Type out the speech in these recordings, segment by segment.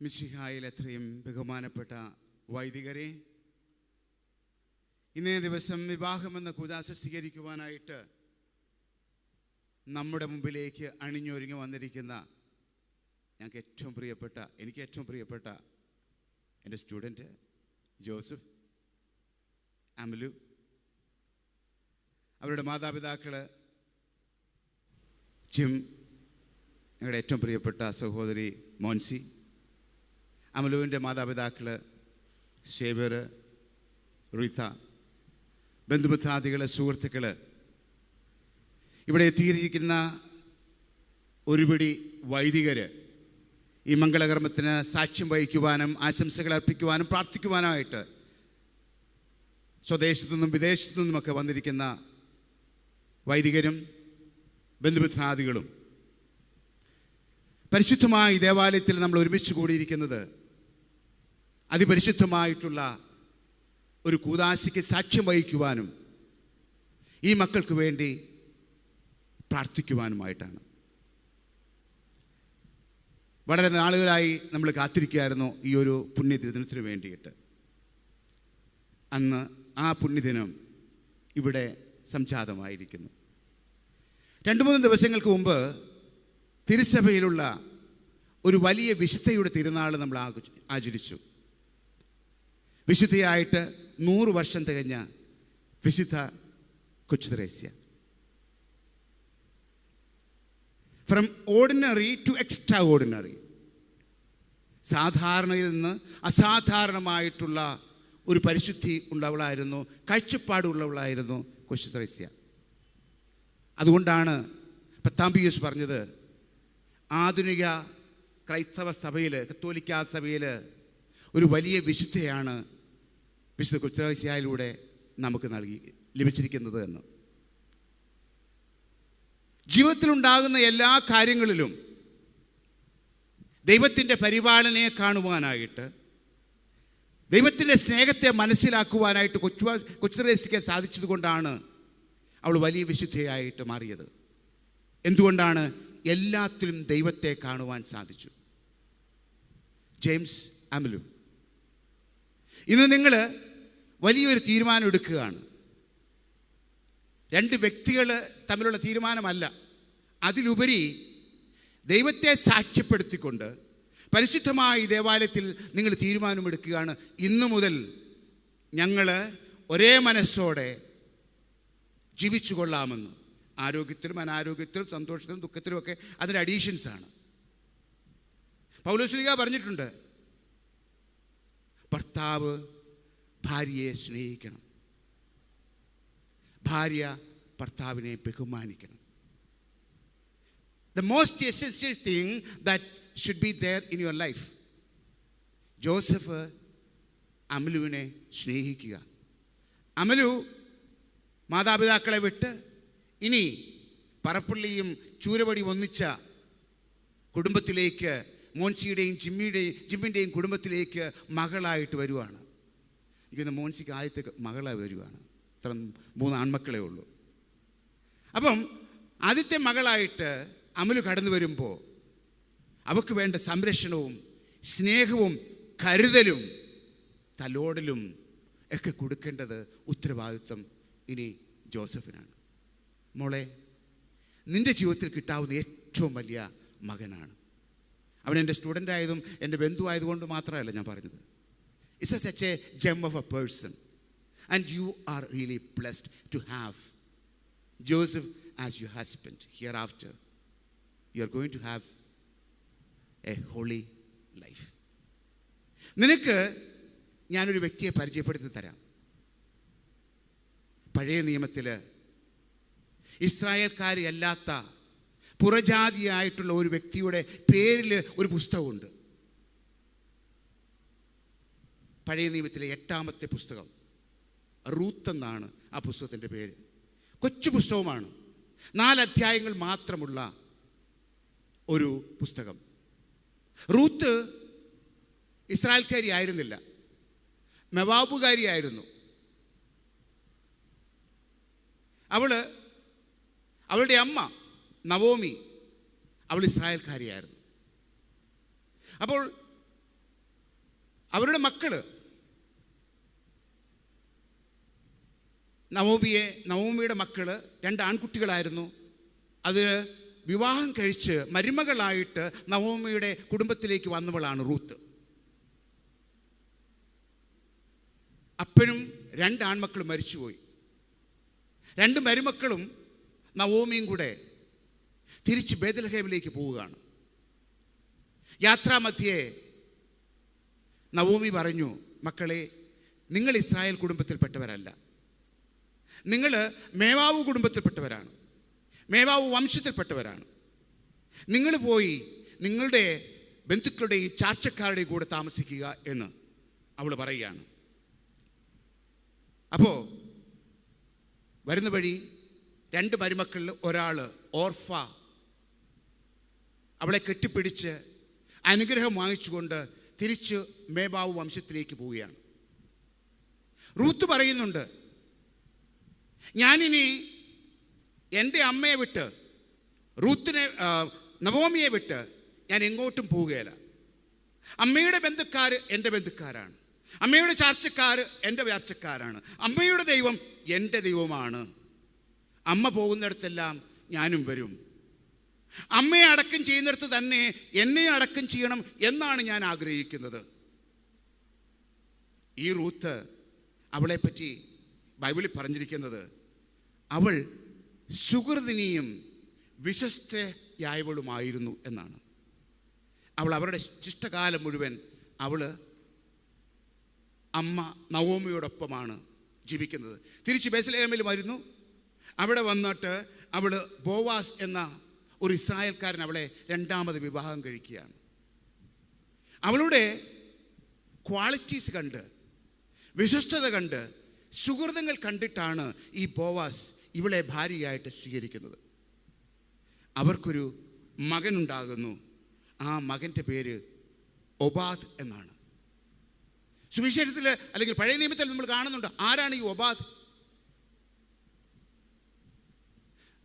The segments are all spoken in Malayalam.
മിശിഹായിൽ എത്രയും ബഹുമാനപ്പെട്ട വൈദികരെ, ഇന്നേ ദിവസം വിവാഹമെന്ന കൂദാശ സ്വീകരിക്കുവാനായിട്ട് നമ്മുടെ മുമ്പിലേക്ക് അണിഞ്ഞൊരുങ്ങി വന്നിരിക്കുന്ന എനിക്ക് ഏറ്റവും പ്രിയപ്പെട്ട എൻ്റെ സ്റ്റുഡൻറ്റ് ജോസഫ്, അമലു, അവരുടെ മാതാപിതാക്കൾ ജിം, ഞങ്ങളുടെ ഏറ്റവും പ്രിയപ്പെട്ട സഹോദരി മോൻസി, അമലുവിൻ്റെ മാതാപിതാക്കൾ ഷേബർ, റീത്ത, ബന്ധുമിത്രാദികൾ, സുഹൃത്തുക്കൾ, ഇവിടെ എത്തിയിരിക്കുന്ന ഒരുപിടി വൈദികർ ഈ മംഗളകർമ്മത്തിന് സാക്ഷ്യം വഹിക്കുവാനും ആശംസകൾ അർപ്പിക്കുവാനും പ്രാർത്ഥിക്കുവാനായിട്ട് സ്വദേശത്തു നിന്നും വിദേശത്തു നിന്നുമൊക്കെ വന്നിരിക്കുന്ന വൈദികരും ബന്ധുമിത്രാദികളും, പരിശുദ്ധമായ ഈ ദേവാലയത്തിൽ നമ്മൾ ഒരുമിച്ച് കൂടിയിരിക്കുന്നത് അതിപരിശുദ്ധമായിട്ടുള്ള ഒരു കൂദാശയ്ക്ക് സാക്ഷ്യം വഹിക്കുവാനും ഈ മക്കൾക്ക് വേണ്ടി പ്രാർത്ഥിക്കുവാനുമായിട്ടാണ്. വളരെ നാളുകളായി നമ്മൾ കാത്തിരിക്കുകയായിരുന്നു ഈ ഒരു പുണ്യദിനത്തിന് വേണ്ടിയിട്ട്. അന്ന് ആ പുണ്യദിനം ഇവിടെ സംജാതമായിരിക്കുന്നു. 2-3 ദിവസങ്ങൾക്ക് മുമ്പ് തിരുസഭയിലുള്ള ഒരു വലിയ വിശുദ്ധയുടെ തിരുനാൾ നമ്മൾ ആചരിച്ചു. വിശുദ്ധയായിട്ട് 100 വർഷം തികഞ്ഞ വിശുദ്ധ Kochuthresia. From ordinary to extraordinary, സാധാരണയിൽ നിന്ന് അസാധാരണമായിട്ടുള്ള ഒരു പരിശുദ്ധി ഉള്ളവളായിരുന്നു, കാഴ്ചപ്പാടുള്ളവളായിരുന്നു കൊച്ചുത്രേസ്യ. അതുകൊണ്ടാണ് പത്താംപിയൂസ് പറഞ്ഞത്, ആധുനിക ക്രൈസ്തവ സഭയിൽ, കത്തോലിക്കാ സഭയിൽ ഒരു വലിയ വിശുദ്ധയാണ് വിശുദ്ധ കൊച്ചുത്രേസ്യയിലൂടെ നമുക്ക് ലഭിച്ചിരിക്കുന്നത് എന്ന്. ജീവിതത്തിലുണ്ടാകുന്ന എല്ലാ കാര്യങ്ങളിലും ദൈവത്തിൻ്റെ പരിപാലനയെ കാണുവാനായിട്ട്, ദൈവത്തിൻ്റെ സ്നേഹത്തെ മനസ്സിലാക്കുവാനായിട്ട് കൊച്ചുത്രേസ്യയ്ക്ക് സാധിച്ചതുകൊണ്ടാണ് അവൾ വലിയ വിശുദ്ധയായിട്ട് മാറിയത്. എന്തുകൊണ്ടാണ്? എല്ലാത്തിലും ദൈവത്തെ കാണുവാൻ സാധിച്ചു. ജെയിംസ്, അമലു, ഇന്ന് നിങ്ങൾ വലിയൊരു തീരുമാനം എടുക്കുകയാണ്. 2 വ്യക്തികൾ തമ്മിലുള്ള തീരുമാനമല്ല, അതിലുപരി ദൈവത്തെ സാക്ഷ്യപ്പെടുത്തിക്കൊണ്ട് പരിശുദ്ധമായ ഈ ദേവാലയത്തിൽ നിങ്ങൾ തീരുമാനമെടുക്കുകയാണ്. ഇന്നു മുതൽ ഞങ്ങൾ ഒരേ മനസ്സോടെ ജീവിച്ചു കൊള്ളാമെന്ന്. ആരോഗ്യത്തിലും അനാരോഗ്യത്തിലും സന്തോഷത്തിലും ദുഃഖത്തിലും ഒക്കെ അതിൻ്റെ അഡീഷൻസാണ്. പൗലോസ്ലീഹ പറഞ്ഞിട്ടുണ്ട്, ഭർത്താവ് ഭാര്യയെ സ്നേഹിക്കണം, ഭാര്യ ഭർത്താവിനെ ബഹുമാനിക്കണം. The most essential thing that should be there in your life. Joseph അമലുവിനെ സ്നേഹിക്കുക. അമലു മാതാപിതാക്കളെ വിട്ട് ഇനി പറപ്പള്ളിയും ചൂരവടി ഒന്നിച്ച കുടുംബത്തിലേക്ക്, മോൻസിയുടെയും ജിമ്മിൻ്റെയും കുടുംബത്തിലേക്ക് മകളായിട്ട് വരുവാണ്. എനിക്കൊന്ന് മോൻസിക്ക് ആദ്യത്തെ മകളായി വരുവാണ്. ഇത്ര 3 ആൺമക്കളേ ഉള്ളൂ. അപ്പം ആദ്യത്തെ മകളായിട്ട് അമലു കടന്നു വരുമ്പോൾ അവൾക്ക് വേണ്ട സംരക്ഷണവും സ്നേഹവും കരുതലും തലോടലും ഒക്കെ കൊടുക്കേണ്ടത് ഉത്തരവാദിത്വം ഇനി ജോസഫിനാണ്. മോളെ, നിൻ്റെ ജീവിതത്തിൽ കിട്ടാവുന്ന ഏറ്റവും വലിയ മകനാണ് അവൻ. എൻ്റെ സ്റ്റുഡൻ്റ് ആയതും എൻ്റെ ബന്ധു ആയതുകൊണ്ട് മാത്രമല്ല ഞാൻ പറഞ്ഞത്. It's such a gem of a person and you are really blessed to have Joseph as your husband. Hereafter you are going to have a holy life. നിനക്ക് ഞാനൊരു വ്യക്തിയെ പരിചയപ്പെടുത്തി തരാം. പഴയ നിയമത്തിൽ ഇസ്രായേൽക്കാരല്ലാത്ത പുറജാതിയായിട്ടുള്ള ഒരു വ്യക്തിയുടെ പേരിൽ ഒരു പുസ്തകമുണ്ട്. പഴയ നിയമത്തിലെ 8ാമത്തെ പുസ്തകം, റൂത്ത് എന്നാണ് ആ പുസ്തകത്തിൻ്റെ പേര്. കൊച്ചു പുസ്തകമാണ്, 4 അധ്യായങ്ങൾ മാത്രമുള്ള ഒരു പുസ്തകം. റൂത്ത് ഇസ്രായേൽക്കാരി ആയിരുന്നില്ല, മെവാബുകാരിയായിരുന്നു. അവളുടെ അമ്മ നവോമി, അവൾ ഇസ്രായേൽക്കാരിയായിരുന്നു. അപ്പോൾ അവരുടെ മക്കള് നവോമിയുടെ മക്കള് 2 ആൺകുട്ടികളായിരുന്നു. അത് വിവാഹം കഴിച്ച് മരുമകളായിട്ട് നവോമിയുടെ കുടുംബത്തിലേക്ക് വന്നവളാണ് റൂത്ത്. അപ്പനും 2 ആൺമക്കളും മരിച്ചുപോയി. 2 മരുമക്കളും നവോമിയും കൂടെ തിരിച്ച് ബേത്ലഹേമിലേക്ക് പോവുകയാണ്. യാത്രാമധ്യേ നവോമി പറഞ്ഞു, മക്കളെ, നിങ്ങൾ ഇസ്രായേൽ കുടുംബത്തിൽപ്പെട്ടവരല്ല, നിങ്ങൾ മേവാവ് കുടുംബത്തിൽപ്പെട്ടവരാണ്, മേവാവ് വംശത്തിൽപ്പെട്ടവരാണ്. നിങ്ങൾ പോയി നിങ്ങളുടെ ബന്ധുക്കളുടെയും ചാർച്ചക്കാരുടെയും കൂടെ താമസിക്കുക എന്ന് അവൾ പറയുകയാണ്. അപ്പോൾ വരുന്ന വഴി 2 മരുമക്കളിൽ ഒരാൾ ഓർഫ അവളെ കെട്ടിപ്പിടിച്ച് അനുഗ്രഹം വാങ്ങിച്ചുകൊണ്ട് തിരിച്ച് മേവാവ് വംശത്തിലേക്ക് പോവുകയാണ്. റൂത്ത് പറയുന്നുണ്ട്, ഞാനിനി എൻ്റെ അമ്മയെ വിട്ട്, നവോമിയെ വിട്ട് ഞാൻ എങ്ങോട്ടും പോവുകയില്ല. അമ്മയുടെ ബന്ധുക്കാർ എൻ്റെ ബന്ധുക്കാരാണ്, അമ്മയുടെ ചാർച്ചക്കാർ എൻ്റെ ചാർച്ചക്കാരാണ്, അമ്മയുടെ ദൈവം എൻ്റെ ദൈവമാണ്. അമ്മ പോകുന്നിടത്തെല്ലാം ഞാനും വരും. അമ്മയെ അടക്കം ചെയ്യുന്നിടത്ത് തന്നെ എന്നെ അടക്കം ചെയ്യണം എന്നാണ് ഞാൻ ആഗ്രഹിക്കുന്നത്. ഈ റൂത്ത് അവളെപ്പറ്റി ബൈബിളിൽ പറഞ്ഞിരിക്കുന്നത്, അവൾ സുഹൃദിനിയും വിശ്വസ്തയായവളുമായിരുന്നു എന്നാണ്. അവൾ അവരുടെ ശിഷ്ടകാലം മുഴുവൻ അവൾ അമ്മ നവോമിയോടൊപ്പമാണ് ജീവിക്കുന്നത്. തിരിച്ച് ബേത്ലഹേമിൽ വരുന്നു. അവിടെ വന്നിട്ട് അവൾ ബോവാസ് എന്ന ഒരു ഇസ്രായേൽക്കാരൻ അവളെ 2ാമത് വിവാഹം കഴിക്കുകയാണ്. അവളുടെ ക്വാളിറ്റീസ് കണ്ട്, വിശ്വസ്തത കണ്ട്, സുഹൃതങ്ങൾ കണ്ടിട്ടാണ് ഈ ബോവാസ് ഇവളെ ഭാര്യയായിട്ട് സ്വീകരിക്കുന്നത്. അവർക്കൊരു മകനുണ്ടാകുന്നു. ആ മകൻ്റെ പേര് ഒബാദ് എന്നാണ്. സുവിശേഷത്തിൽ അല്ലെങ്കിൽ പഴയ നിയമത്തിൽ നമ്മൾ കാണുന്നുണ്ട്. ആരാണ് ഈ ഒബാദ്?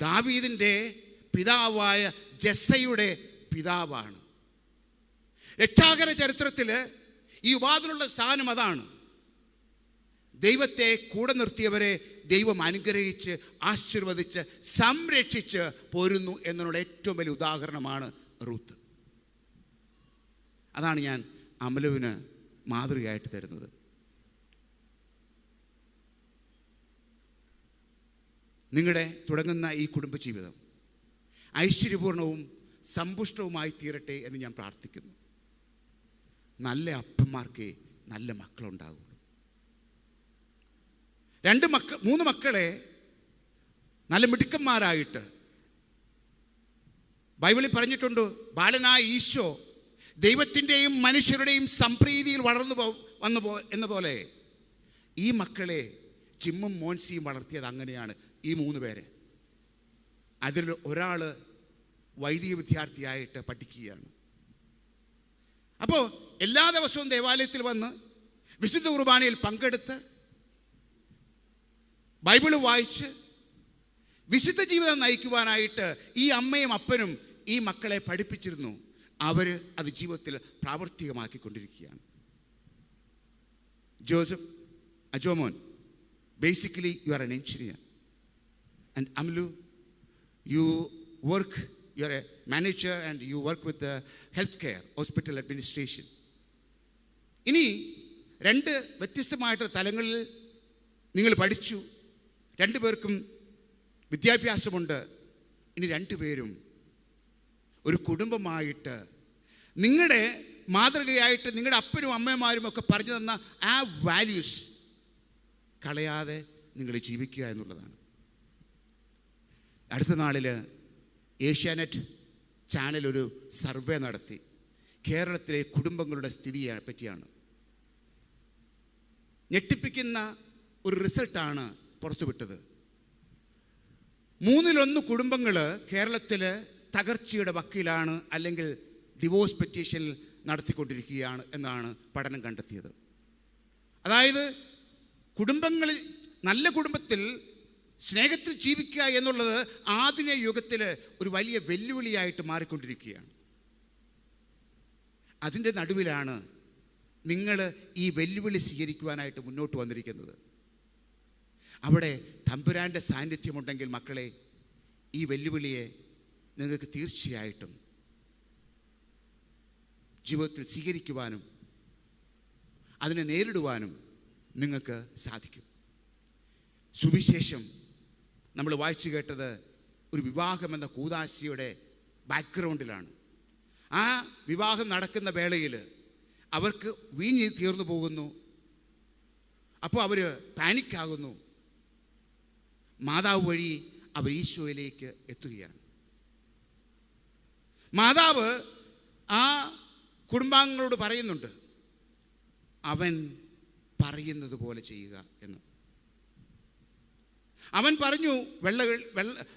ദാവീദിൻ്റെ പിതാവായ ജെസ്സയുടെ പിതാവാണ്. രക്ഷാകര ചരിത്രത്തിൽ ഈ ഒബാദിനുള്ള സ്ഥാനം അതാണ്. ദൈവത്തെ കൂടെ നിർത്തിയവരെ ദൈവം അനുഗ്രഹിച്ച് ആശീർവദിച്ച് സംരക്ഷിച്ച് പോരുന്നു എന്നുള്ള ഏറ്റവും വലിയ ഉദാഹരണമാണ് റൂത്ത്. അതാണ് ഞാൻ അമലുവിന് മാതൃകയായിട്ട് തരുന്നത്. നിങ്ങളുടെ തുടങ്ങുന്ന ഈ കുടുംബജീവിതം ഐശ്വര്യപൂർണവും സമ്പുഷ്ടവുമായി തീരട്ടെ എന്ന് ഞാൻ പ്രാർത്ഥിക്കുന്നു. നല്ല അപ്പന്മാർക്ക് നല്ല മക്കളുണ്ടാകും. 3 മക്കളെ നല്ല മിടുക്കന്മാരായിട്ട് ബൈബിളിൽ പറഞ്ഞിട്ടുണ്ട്. ബാലനായ ഈശോ ദൈവത്തിൻ്റെയും മനുഷ്യരുടെയും സംപ്രീതിയിൽ എന്ന പോലെ ഈ മക്കളെ ജിമ്മും മോൻസിയും വളർത്തിയത് അങ്ങനെയാണ്. ഈ 3 പേരെ, അതിൽ ഒരാൾ വൈദിക വിദ്യാർത്ഥിയായിട്ട് പഠിക്കുകയാണ്. അപ്പോൾ എല്ലാ ദിവസവും ദേവാലയത്തിൽ വന്ന് വിശുദ്ധ കുർബാനയിൽ പങ്കെടുത്ത് ബൈബിള് വായിച്ച് വിശുദ്ധ ജീവിതം നയിക്കുവാനായിട്ട് ഈ അമ്മയും അപ്പനും ഈ മക്കളെ പഠിപ്പിച്ചിരുന്നു. അവർ അത് ജീവിതത്തിൽ പ്രാവർത്തികമാക്കിക്കൊണ്ടിരിക്കുകയാണ്. Joseph, Ajomon, basically you are an engineer, and Amlu, you work, you are a manager and you work with the healthcare hospital administration. ഇനി 2 വ്യത്യസ്തമായിട്ടുള്ള തലങ്ങളിൽ നിങ്ങൾ പഠിച്ചു. 2 പേർക്കും വിദ്യാഭ്യാസമുണ്ട്. ഇനി 2 പേരും ഒരു കുടുംബമായിട്ട് നിങ്ങളുടെ മാതൃകയായിട്ട് നിങ്ങളുടെ അപ്പനും അമ്മമാരും ഒക്കെ പറഞ്ഞു തന്ന ആ വാല്യൂസ് കളയാതെ നിങ്ങൾ ജീവിക്കുക എന്നുള്ളതാണ്. അടുത്ത നാളിൽ ഏഷ്യാനെറ്റ് ചാനൽ ഒരു സർവേ നടത്തി. കേരളത്തിലെ കുടുംബങ്ങളുടെ സ്ഥിതിയെ പറ്റിയാണ്. ഞെട്ടിപ്പിക്കുന്ന ഒരു റിസൾട്ടാണ് പുറത്തുവിട്ടത്. 1/3 കുടുംബങ്ങൾ കേരളത്തിൽ തകർച്ചയുടെ വക്കിലാണ്, അല്ലെങ്കിൽ ഡിവോഴ്സ് പെറ്റീഷൻ നടത്തിക്കൊണ്ടിരിക്കുകയാണ് എന്നാണ് പഠനം കണ്ടെത്തിയത്. അതായത് കുടുംബങ്ങളിൽ, നല്ല കുടുംബത്തിൽ സ്നേഹത്തിൽ ജീവിക്കുക എന്നുള്ളത് ആധുനിക യുഗത്തിൽ ഒരു വലിയ വെല്ലുവിളിയായിട്ട് മാറിക്കൊണ്ടിരിക്കുകയാണ്. അതിൻ്റെ നടുവിലാണ് നിങ്ങൾ ഈ വെല്ലുവിളി സ്വീകരിക്കുവാനായിട്ട് മുന്നോട്ട് വന്നിരിക്കുന്നത്. അവിടെ തമ്പുരാൻ്റെ സാന്നിധ്യമുണ്ടെങ്കിൽ മക്കളെ, ഈ വെല്ലുവിളിയെ നിങ്ങൾക്ക് തീർച്ചയായിട്ടും ജീവിതത്തിൽ സ്വീകരിക്കുവാനും അതിനെ നേരിടുവാനും നിങ്ങൾക്ക് സാധിക്കും. സുവിശേഷം നമ്മൾ വായിച്ചു കേട്ടത് ഒരു വിവാഹം എന്ന കൂദാശയുടെ ബാക്ക്ഗ്രൗണ്ടിലാണ്. ആ വിവാഹം നടക്കുന്ന വേളയിൽ അവർക്ക് വീഞ്ഞ് തീർന്നു പോകുന്നു. അപ്പോൾ അവർ പാനിക്കാകുന്നു. മാതാവ് വഴി അവർ ഈശോയിലേക്ക് എത്തുകയാണ്. മാതാവ് ആ കുടുംബാംഗങ്ങളോട് പറയുന്നുണ്ട്, അവൻ പറയുന്നത് പോലെ ചെയ്യുക എന്ന്. അവൻ പറഞ്ഞു,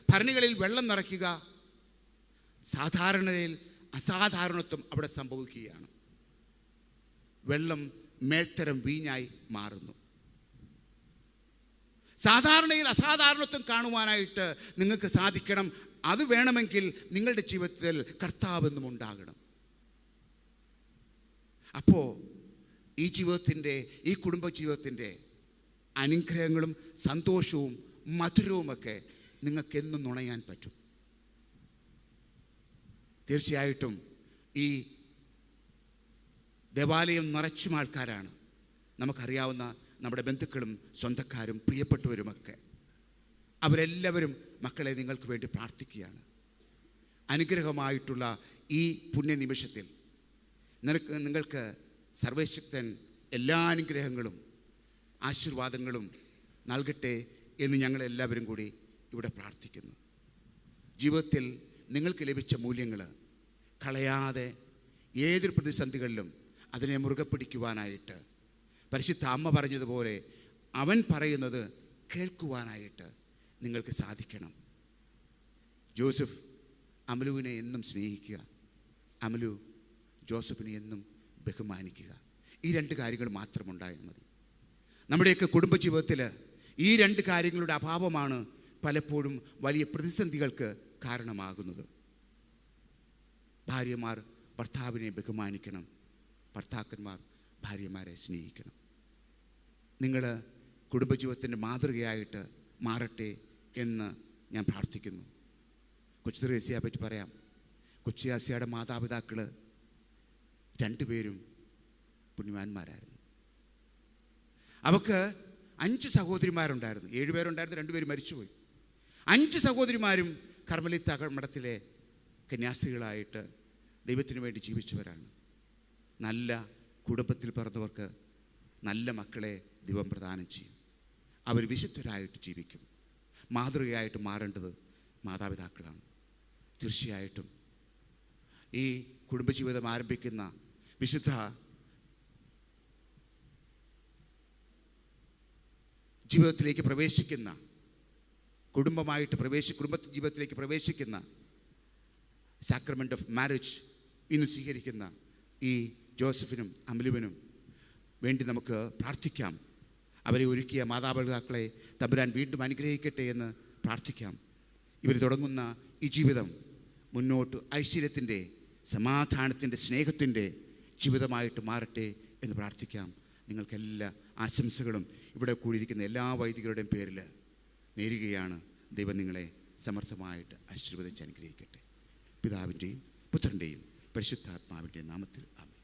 ഭരണികളിൽ വെള്ളം നിറയ്ക്കുക. സാധാരണയിൽ അസാധാരണത്വം അവിടെ സംഭവിക്കുകയാണ്. വെള്ളം മേൽത്തരം വീഞ്ഞായി മാറുന്നു. സാധാരണയിൽ അസാധാരണത്വം കാണുവാനായിട്ട് നിങ്ങൾക്ക് സാധിക്കണം. അത് വേണമെങ്കിൽ നിങ്ങളുടെ ജീവിതത്തിൽ കർത്താവെന്നും ഉണ്ടാകണം. അപ്പോൾ ഈ കുടുംബ ജീവിതത്തിൻ്റെ അനുഗ്രഹങ്ങളും സന്തോഷവും മധുരവുമൊക്കെ നിങ്ങൾക്കെന്നും നുണയാൻ പറ്റും. തീർച്ചയായിട്ടും ഈ ദേവാലയം നിറച്ചും ആൾക്കാരാണ്. നമുക്കറിയാവുന്ന നമ്മുടെ ബന്ധുക്കളും സ്വന്തക്കാരും പ്രിയപ്പെട്ടവരുമൊക്കെ. അവരെല്ലാവരും മക്കളെ നിങ്ങൾക്ക് വേണ്ടി പ്രാർത്ഥിക്കുകയാണ്. അനുഗ്രഹമായിട്ടുള്ള ഈ പുണ്യനിമിഷത്തിൽ നിങ്ങൾക്ക് സർവശക്തൻ എല്ലാ അനുഗ്രഹങ്ങളും ആശീർവാദങ്ങളും നൽകട്ടെ എന്ന് ഞങ്ങളെല്ലാവരും കൂടി ഇവിടെ പ്രാർത്ഥിക്കുന്നു. ജീവിതത്തിൽ നിങ്ങൾക്ക് ലഭിച്ച മൂല്യങ്ങൾ കളയാതെ ഏതൊരു പ്രതിസന്ധികളിലും അതിനെ മുറുകെ പിടിക്കുവാനായിട്ട്, പരിശുദ്ധ അമ്മ പറഞ്ഞതുപോലെ അവൻ പറയുന്നത് കേൾക്കുവാനായിട്ട് നിങ്ങൾക്ക് സാധിക്കണം. ജോസഫ് അമലുവിനെ എന്നും സ്നേഹിക്കുക, അമലു ജോസഫിനെ എന്നും ബഹുമാനിക്കുക. ഈ രണ്ട് കാര്യങ്ങൾ മാത്രമുണ്ടായാൽ മതി. നമ്മുടെയൊക്കെ കുടുംബജീവിതത്തിൽ ഈ രണ്ട് കാര്യങ്ങളുടെ അഭാവമാണ് പലപ്പോഴും വലിയ പ്രതിസന്ധികൾക്ക് കാരണമാകുന്നത്. ഭാര്യമാർ ഭർത്താവിനെ ബഹുമാനിക്കണം, ഭർത്താക്കന്മാർ ഭാര്യമാരെ സ്നേഹിക്കണം. നിങ്ങൾ കുടുംബജീവിതത്തിൻ്റെ മാതൃകയായിട്ട് മാറട്ടെ എന്ന് ഞാൻ പ്രാർത്ഥിക്കുന്നു. കൊച്ചു ത്രേസ്യയെ പറ്റി പറയാം. കൊച്ചു ത്രേസ്യയുടെ മാതാപിതാക്കൾ രണ്ടുപേരും പുണ്യവാന്മാരായിരുന്നു. അവൾക്ക് 5 സഹോദരിമാരുണ്ടായിരുന്നു. 7 പേരുണ്ടായിരുന്നു, 2 പേര് മരിച്ചുപോയി. 5 സഹോദരിമാരും കർമ്മലിത്ത മഠത്തിലെ കന്യാസ്ത്രീകളായിട്ട് ദൈവത്തിന് വേണ്ടി ജീവിച്ചവരാണ്. നല്ല കുടുംബത്തിൽ പിറന്നവർക്ക് നല്ല മക്കളെ ദൈവം പ്രദാനം ചെയ്യും. അവർ വിശുദ്ധരായിട്ട് ജീവിക്കും. മാതൃകയായിട്ട് മാറേണ്ടത് മാതാപിതാക്കളാണ്. തീർച്ചയായിട്ടും ഈ കുടുംബജീവിതം ആരംഭിക്കുന്ന വിശുദ്ധ ജീവിതത്തിലേക്ക് പ്രവേശിക്കുന്ന കുടുംബ ജീവിതത്തിലേക്ക് പ്രവേശിക്കുന്ന സാക്രമെൻ്റ് ഓഫ് മാരേജ് ഇന്ന് സ്വീകരിക്കുന്ന ഈ ജോസഫിനും അമലുവിനും വേണ്ടി നമുക്ക് പ്രാർത്ഥിക്കാം. അവരെ ഒരുക്കിയ മാതാപിതാക്കളെ തമ്പുരാൻ വീണ്ടും അനുഗ്രഹിക്കട്ടെ എന്ന് പ്രാർത്ഥിക്കാം. ഇവർ തുടങ്ങുന്ന ഈ ജീവിതം മുന്നോട്ട് ഐശ്വര്യത്തിൻ്റെ, സമാധാനത്തിൻ്റെ, സ്നേഹത്തിൻ്റെ ജീവിതമായിട്ട് മാറട്ടെ എന്ന് പ്രാർത്ഥിക്കാം. നിങ്ങൾക്കെല്ലാ ആശംസകളും ഇവിടെ കൂടിയിരിക്കുന്ന എല്ലാ വൈദികരുടെയും പേരിൽ നേരുകയാണ്. ദൈവം നിങ്ങളെ സമർത്ഥമായിട്ട് ആശീർവദിച്ച് അനുഗ്രഹിക്കട്ടെ. പിതാവിൻ്റെയും പുത്രൻ്റെയും പരിശുദ്ധാത്മാവിൻ്റെയും നാമത്തിൽ ആമേൻ.